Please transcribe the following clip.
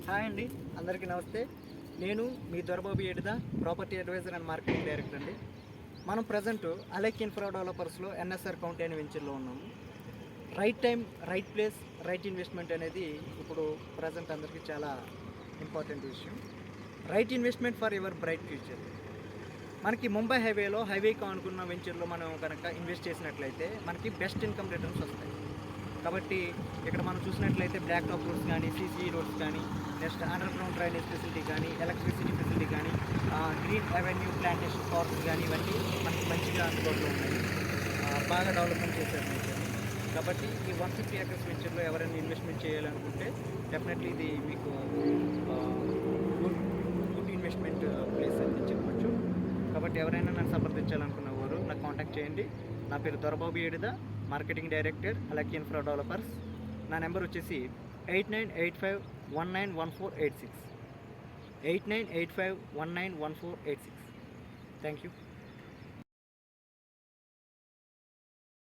Hi అండి, అందరికీ నమస్తే. నేను మీ Dorababu Edida property advisor and marketing director అండి. మనం ప్రజెంట్ అలెక్ ఇన్ఫ్రా డెవలపర్స్లో ఎన్ఎస్ఆర్ కౌంటీ అనే వెంచర్లో ఉన్నాము. Right time, right place, right investment అనేది ఇప్పుడు ప్రజెంట్ అందరికీ చాలా ఇంపార్టెంట్ విషయం. Right investment for your bright future. మనకి ముంబై హైవేకి అనుకున్న వెంచర్లో మనం కనుక ఇన్వెస్ట్ చేసినట్లయితే మనకి బెస్ట్ ఇన్కమ్ రిటర్న్స్ వస్తాయి. కాబట్టి ఇక్కడ మనం చూసినట్లయితే బ్లాక్ టాప్ రోడ్స్ కానీ, సీసీ రోడ్స్ కానీ, next under ground drainage facility కానీ, ఎలక్ట్రిసిటీ ఫెసిలిటీ కానీ, గ్రీన్ అవెన్యూ ప్లాంటేషన్ పార్క్స్ కానీ, ఇవన్నీ మనకి మంచిగా అందుబాటులో ఉన్నాయి. బాగా డెవలప్మెంట్ చేశారు వెంచర్ని. కాబట్టి ఈ 150 acres వెంచర్లో ఎవరైనా ఇన్వెస్ట్మెంట్ చేయాలనుకుంటే డెఫినెట్లీ ఇది మీకు గుడ్ ఇన్వెస్ట్మెంట్ ప్లేస్ అని చెప్పచ్చు. కాబట్టి ఎవరైనా నన్ను సంప్రదించాలనుకున్న వారు నాకు కాంటాక్ట్ చేయండి. నా పేరు Dorababu Edida, marketing director Alec infra developers. నా నెంబర్ వచ్చేసి 8985191486. 8985191486. Thank you.